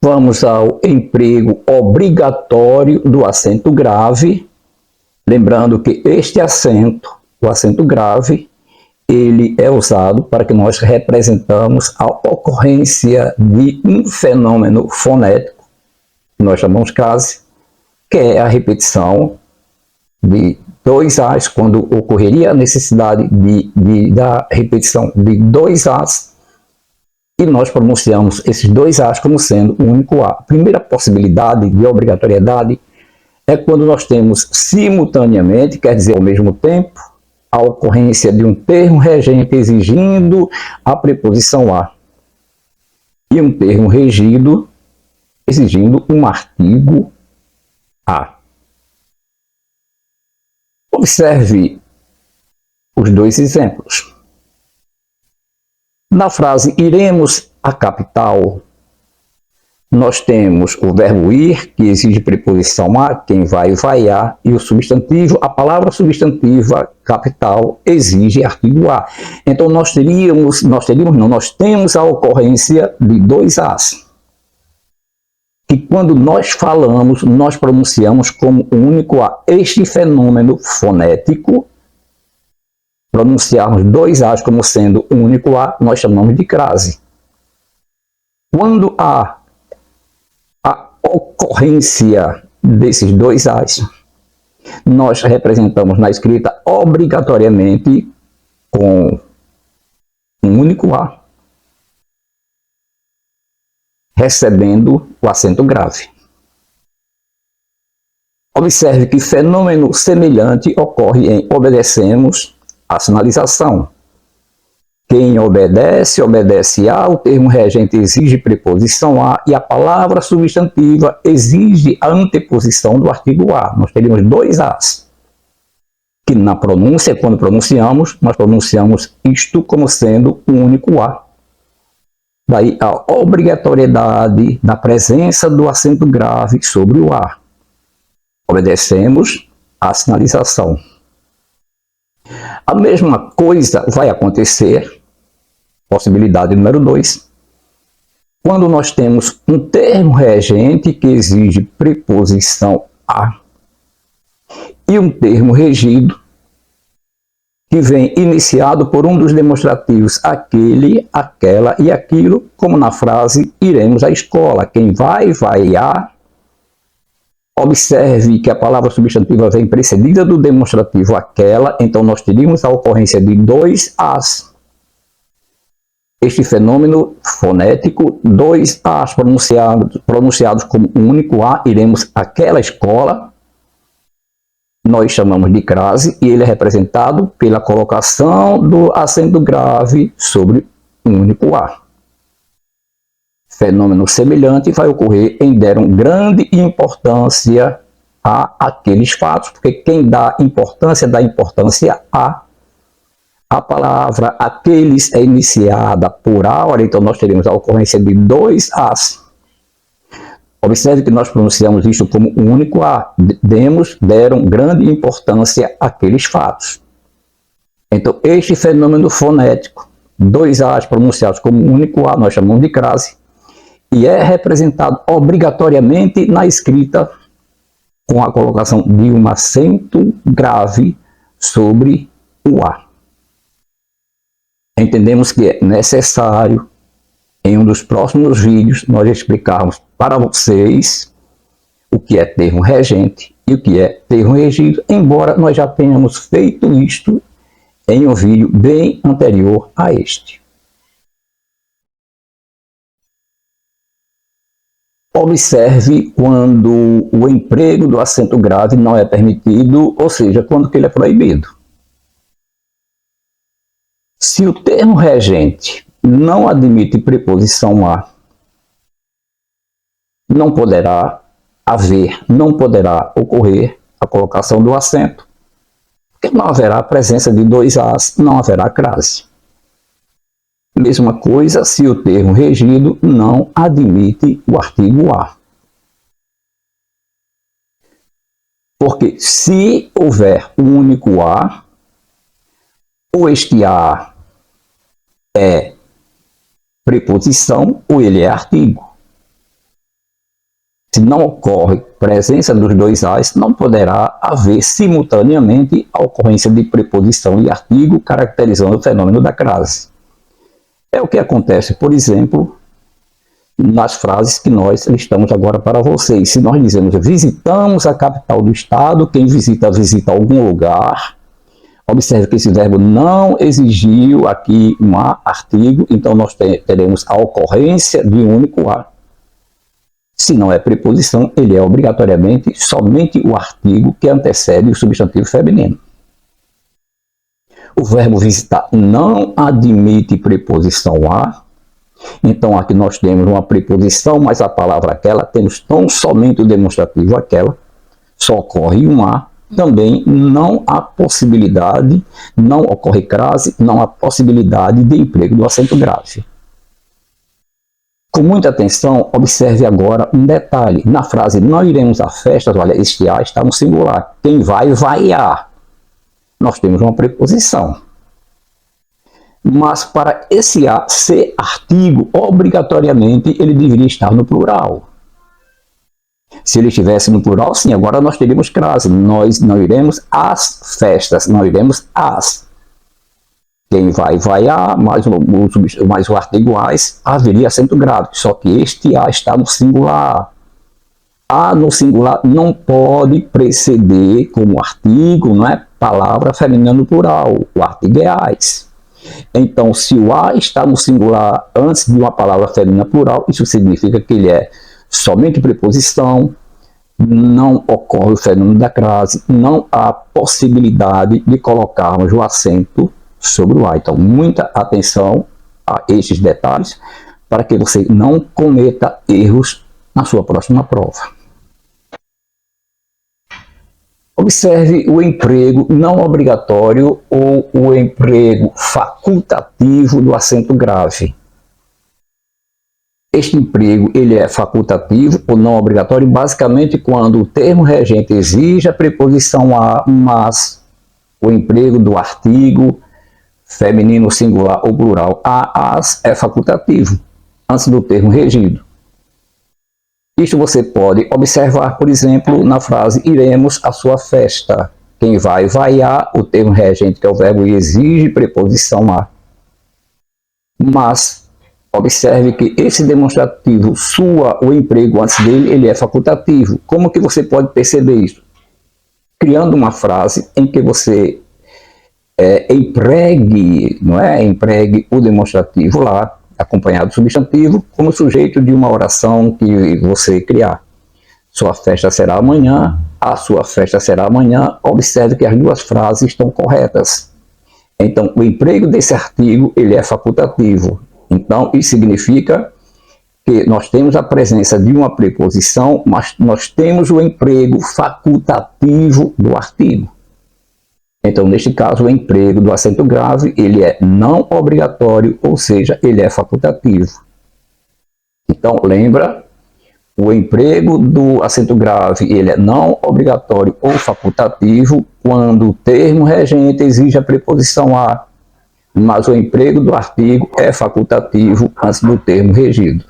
Vamos ao emprego obrigatório do acento grave. Lembrando que este acento, o acento grave, ele é usado para que nós representamos a ocorrência de um fenômeno fonético, que nós chamamos crase, que é a repetição de dois As, quando ocorreria a necessidade da repetição de dois As, e nós pronunciamos esses dois As como sendo um único A. A primeira possibilidade de obrigatoriedade é quando nós temos simultaneamente, quer dizer, ao mesmo tempo, a ocorrência de um termo regente exigindo a preposição A e um termo regido exigindo um artigo A. Observe os dois exemplos. Na frase iremos à capital, nós temos o verbo ir, que exige preposição a, quem vai, vai a, e o substantivo, a palavra substantiva capital exige artigo a. Então nós temos a ocorrência de dois as, que quando nós falamos, nós pronunciamos como um único a. Este fenômeno fonético, pronunciarmos dois as como sendo um único a, nós chamamos de crase. Quando há a ocorrência desses dois as, nós representamos na escrita obrigatoriamente com um único a, recebendo o acento grave. Observe que fenômeno semelhante ocorre em obedecemos a sinalização. Quem obedece, obedece a, o termo regente exige preposição a e a palavra substantiva exige a anteposição do artigo a. Nós teríamos dois as, que na pronúncia, quando pronunciamos, nós pronunciamos isto como sendo um único a. Daí a obrigatoriedade da presença do acento grave sobre o a. Obedecemos a sinalização. A mesma coisa vai acontecer, possibilidade número 2, quando nós temos um termo regente que exige preposição a e um termo regido que vem iniciado por um dos demonstrativos aquele, aquela e aquilo, como na frase iremos à escola. Quem vai, vai a. Observe que a palavra substantiva vem precedida do demonstrativo aquela, então nós teríamos a ocorrência de dois as. Este fenômeno fonético, dois as pronunciados como um único a, iremos àquela escola, nós chamamos de crase, e ele é representado pela colocação do acento grave sobre um único a. Fenômeno semelhante vai ocorrer em deram grande importância a aqueles fatos, porque quem dá importância a palavra aqueles é iniciada por a hora, então nós teremos a ocorrência de dois as. Observe que nós pronunciamos isto como um único a, deram grande importância àqueles fatos. Então este fenômeno fonético, dois as pronunciados como um único a, nós chamamos de crase, e é representado obrigatoriamente na escrita com a colocação de um acento grave sobre o A. Entendemos que é necessário, em um dos próximos vídeos, nós explicarmos para vocês o que é termo regente e o que é termo regido, embora nós já tenhamos feito isto em um vídeo bem anterior a este. Observe quando o emprego do acento grave não é permitido, ou seja, quando ele é proibido. Se o termo regente não admite preposição a, não poderá ocorrer a colocação do acento, porque não haverá presença de dois as, não haverá crase. Mesma coisa se o termo regido não admite o artigo a. Porque se houver um único a, ou este a é preposição ou ele é artigo. Se não ocorre presença dos dois As, não poderá haver simultaneamente a ocorrência de preposição e artigo caracterizando o fenômeno da crase. É o que acontece, por exemplo, nas frases que nós listamos agora para vocês. Se nós dizemos visitamos a capital do estado, quem visita algum lugar. Observe que esse verbo não exigiu aqui um artigo, então nós teremos a ocorrência de um único A. Se não é preposição, ele é obrigatoriamente somente o artigo que antecede o substantivo feminino. O verbo visitar não admite preposição a, então aqui nós temos uma preposição, mas a palavra aquela, temos tão somente o demonstrativo aquela, só ocorre um a, também não há possibilidade, não ocorre crase, não há possibilidade de emprego do acento grave. Com muita atenção, observe agora um detalhe. Na frase não iremos a festas, olha, este a está no singular. Quem vai, vai a. Nós temos uma preposição. Mas para esse a ser artigo, obrigatoriamente ele deveria estar no plural. Se ele estivesse no plural, sim, agora nós teríamos crase. Nós não iremos às festas, não iremos às. Quem vai, vai a, mais o artigo as, haveria acento grave. Só que este a está no singular. A no singular não pode preceder como artigo, não é? Palavra feminina no plural. O artigo é as. Então, se o a está no singular antes de uma palavra feminina plural, isso significa que ele é somente preposição, não ocorre o fenômeno da crase, não há possibilidade de colocarmos o acento sobre o A. Então, muita atenção a estes detalhes para que você não cometa erros na sua próxima prova. Observe o emprego não obrigatório ou o emprego facultativo do acento grave. Este emprego ele é facultativo ou não obrigatório basicamente quando o termo regente exige a preposição a, mas o emprego do artigo feminino singular ou plural a, as é facultativo antes do termo regido. Isto você pode observar, por exemplo, na frase iremos à sua festa. Quem vai, vai a, o termo regente, que é o verbo, exige preposição a. Mas observe que esse demonstrativo, sua, o emprego antes dele, ele é facultativo. Como que você pode perceber isso? Criando uma frase em que você empregue, não é? Empregue o demonstrativo lá, acompanhado do substantivo, como sujeito de uma oração que você criar. Sua festa será amanhã, a sua festa será amanhã. Observe que as duas frases estão corretas. Então, o emprego desse artigo, ele é facultativo. Então, isso significa que nós temos a presença de uma preposição, mas nós temos o emprego facultativo do artigo. Então, neste caso, o emprego do acento grave, ele é não obrigatório, ou seja, ele é facultativo. Então, lembra, o emprego do acento grave, ele é não obrigatório ou facultativo quando o termo regente exige a preposição a, mas o emprego do artigo é facultativo antes do termo regido.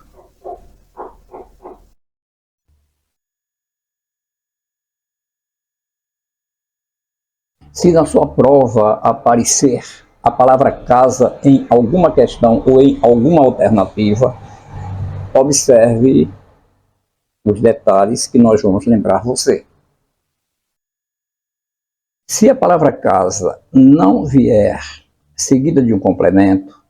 Se na sua prova aparecer a palavra casa em alguma questão ou em alguma alternativa, observe os detalhes que nós vamos lembrar você. Se a palavra casa não vier seguida de um complemento,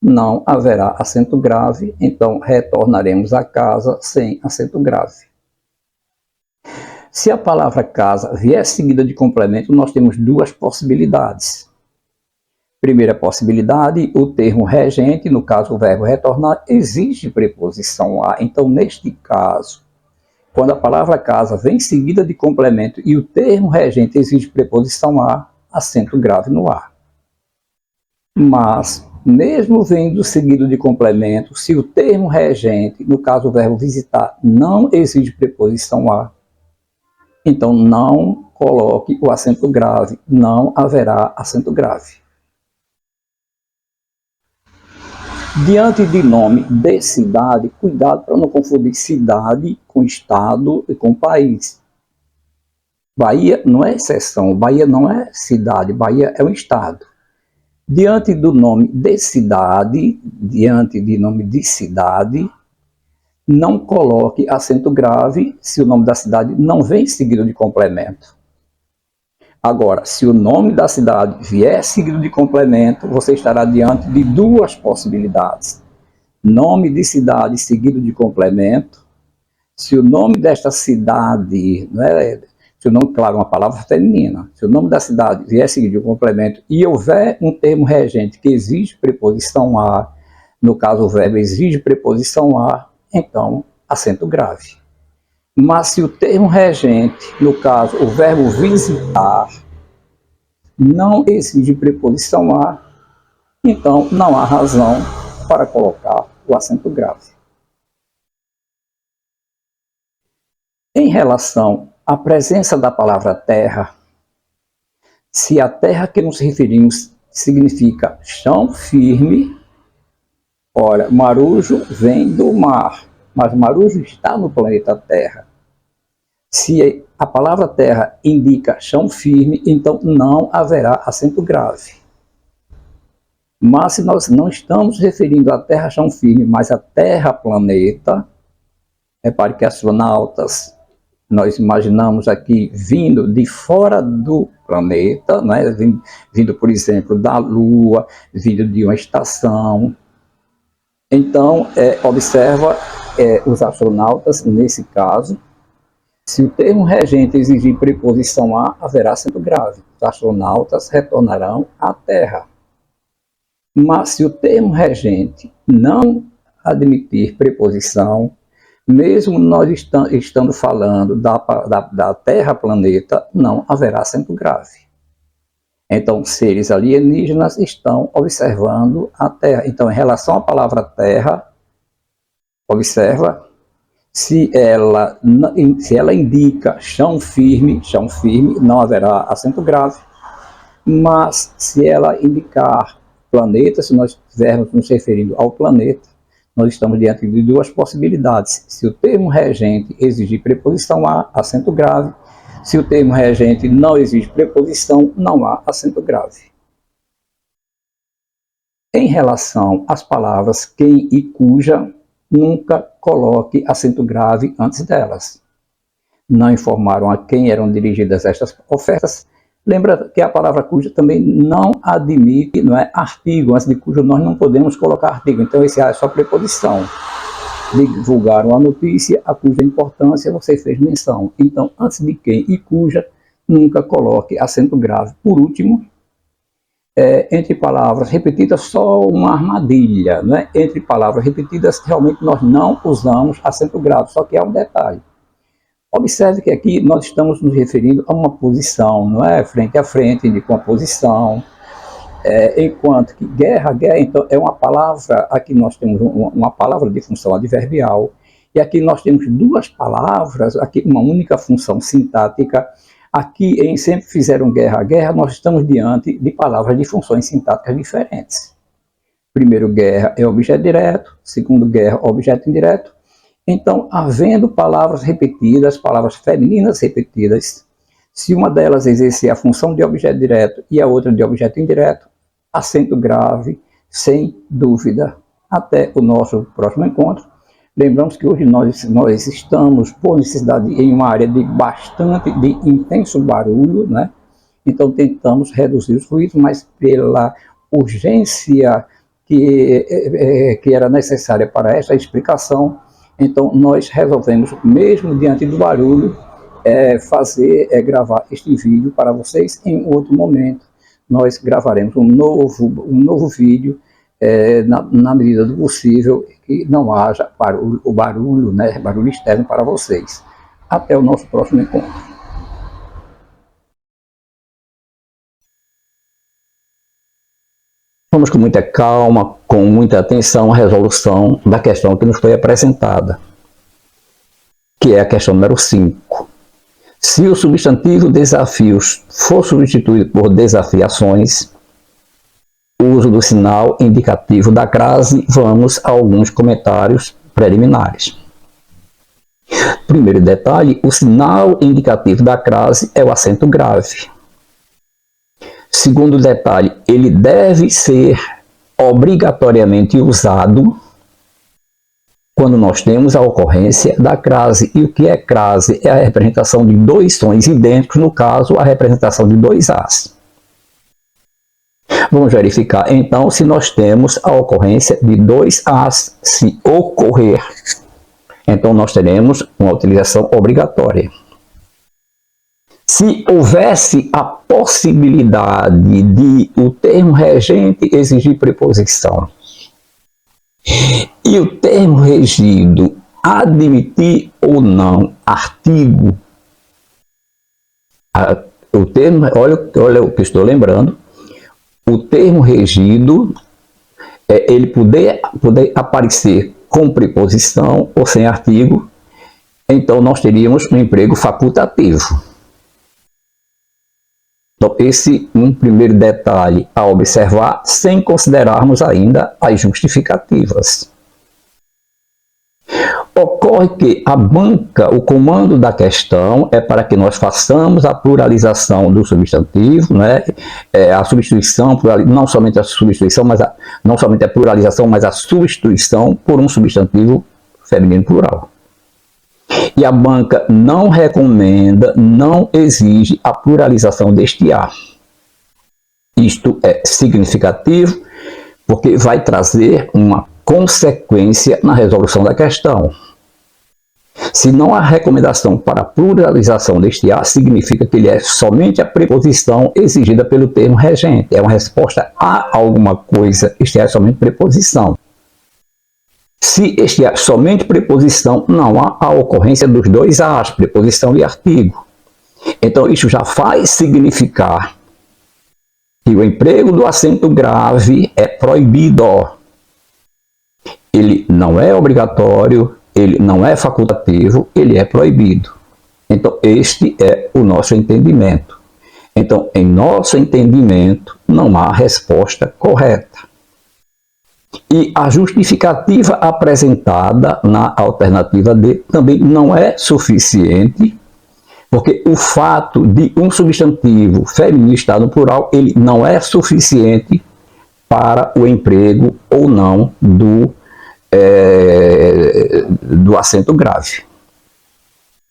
não haverá acento grave, então retornaremos a casa sem acento grave. Se a palavra casa vier seguida de complemento, nós temos duas possibilidades. Primeira possibilidade, o termo regente, no caso o verbo retornar, exige preposição a. Então, neste caso, quando a palavra casa vem seguida de complemento e o termo regente exige preposição a, acento grave no a. Mas, mesmo vindo seguido de complemento, se o termo regente, no caso o verbo visitar, não exige preposição a, então não coloque o acento grave, não haverá acento grave. Diante de nome de cidade, cuidado para não confundir cidade com estado e com país. Bahia não é exceção, Bahia não é cidade, Bahia é um estado. Diante do nome de cidade, não coloque acento grave se o nome da cidade não vem seguido de complemento. Agora, se o nome da cidade vier seguido de complemento, você estará diante de duas possibilidades. Nome de cidade seguido de complemento. Se o nome desta cidade, se o nome, claro, uma palavra feminina, se o nome da cidade vier seguido de um complemento e houver um termo regente que exige preposição a, no caso o verbo exige preposição a, então acento grave. Mas se o termo regente, no caso o verbo visitar, não exige preposição a, então não há razão para colocar o acento grave. Em relação à presença da palavra terra, se a terra que nos referimos significa chão firme, ora, marujo vem do mar, mas marujo está no planeta Terra. Se a palavra terra indica chão firme, então não haverá acento grave. Mas se nós não estamos referindo à terra chão firme, mas à terra planeta, repare que astronautas, nós imaginamos aqui vindo de fora do planeta, né? Vindo, por exemplo, da Lua, vindo de uma estação. Então, observa os astronautas, nesse caso, se o termo regente exigir preposição a, haverá acento grave. Os astronautas retornarão à Terra. Mas se o termo regente não admitir preposição, mesmo nós estando falando da Terra planeta, não haverá acento grave. Então, seres alienígenas estão observando a Terra. Então, em relação à palavra Terra, observa, se ela indica chão firme, não haverá acento grave. Mas, se ela indicar planeta, se nós estivermos nos referindo ao planeta, nós estamos diante de duas possibilidades. Se o termo regente exigir preposição a, acento grave. Se o termo regente não exige preposição, não há acento grave. Em relação às palavras quem e cuja, nunca coloque acento grave antes delas. Não informaram a quem eram dirigidas estas ofertas. Lembra que a palavra cuja também não admite, não é artigo. Antes de cujo nós não podemos colocar artigo. Então esse é só preposição. Divulgaram a notícia, a cuja importância você fez menção. Então, antes de quem e cuja, nunca coloque acento grave. Por último, entre palavras repetidas, só uma armadilha, né? Entre palavras repetidas, realmente nós não usamos acento grave, só que há um detalhe. Observe que aqui nós estamos nos referindo a uma posição, não é? Frente a frente, com a posição. Enquanto que guerra, então, é uma palavra, aqui nós temos uma palavra de função adverbial, e aqui nós temos duas palavras, aqui uma única função sintática. Aqui, em sempre fizeram guerra, nós estamos diante de palavras de funções sintáticas diferentes. Primeiro, guerra é objeto direto, segundo, guerra, objeto indireto. Então, havendo palavras repetidas, palavras femininas repetidas, se uma delas exercer a função de objeto direto e a outra de objeto indireto, acento grave, sem dúvida. Até o nosso próximo encontro. Lembramos que hoje nós estamos, por necessidade, em uma área de intenso barulho, né? Então tentamos reduzir os ruídos, mas pela urgência que era necessária para esta explicação, então nós resolvemos, mesmo diante do barulho, gravar este vídeo para vocês. Em outro momento nós gravaremos um novo vídeo, na medida do possível, que não haja barulho, né, barulho externo para vocês. Até o nosso próximo encontro. Vamos com muita calma, com muita atenção à resolução da questão que nos foi apresentada, que é a questão número 5. Se o substantivo desafios for substituído por desafiações, uso do sinal indicativo da crase, vamos a alguns comentários preliminares. Primeiro detalhe, o sinal indicativo da crase é o acento grave. Segundo detalhe, ele deve ser obrigatoriamente usado quando nós temos a ocorrência da crase. E o que é crase? É a representação de dois sons idênticos, no caso, a representação de dois As. Vamos verificar, então, se nós temos a ocorrência de dois As. Se ocorrer, então nós teremos uma utilização obrigatória. Se houvesse a possibilidade de o termo regente exigir preposição e o termo regido admitir ou não artigo, o termo, olha o que estou lembrando, o termo regido, ele poder aparecer com preposição ou sem artigo, então nós teríamos um emprego facultativo. Então, esse é um primeiro detalhe a observar, sem considerarmos ainda as justificativas. Ocorre que a banca, o comando da questão é para que nós façamos a pluralização do substantivo, né? A substituição, não somente a substituição, não somente a pluralização, mas a substituição por um substantivo feminino plural. E a banca não recomenda, não exige a pluralização deste A. Isto é significativo porque vai trazer uma consequência na resolução da questão. Se não há recomendação para a pluralização deste A, significa que ele é somente a preposição exigida pelo termo regente. É uma resposta a alguma coisa, este é somente preposição. Se este é somente preposição, não há a ocorrência dos dois As, preposição e artigo. Então, isso já faz significar que o emprego do acento grave é proibido. Ele não é obrigatório, ele não é facultativo, ele é proibido. Então, este é o nosso entendimento. Então, em nosso entendimento, não há resposta correta. E a justificativa apresentada na alternativa D também não é suficiente, porque o fato de um substantivo feminino estar no plural, ele não é suficiente para o emprego ou não do acento grave.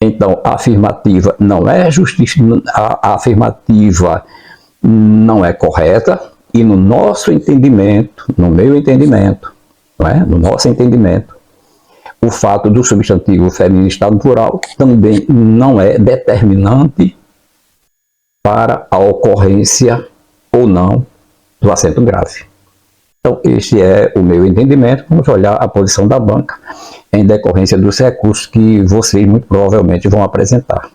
Então, a afirmativa não é a afirmativa não é correta. E no nosso entendimento, no meu entendimento, no nosso entendimento, o fato do substantivo feminino estar no plural também não é determinante para a ocorrência ou não do acento grave. Então, este é o meu entendimento. Vamos olhar a posição da banca em decorrência dos recursos que vocês muito provavelmente vão apresentar.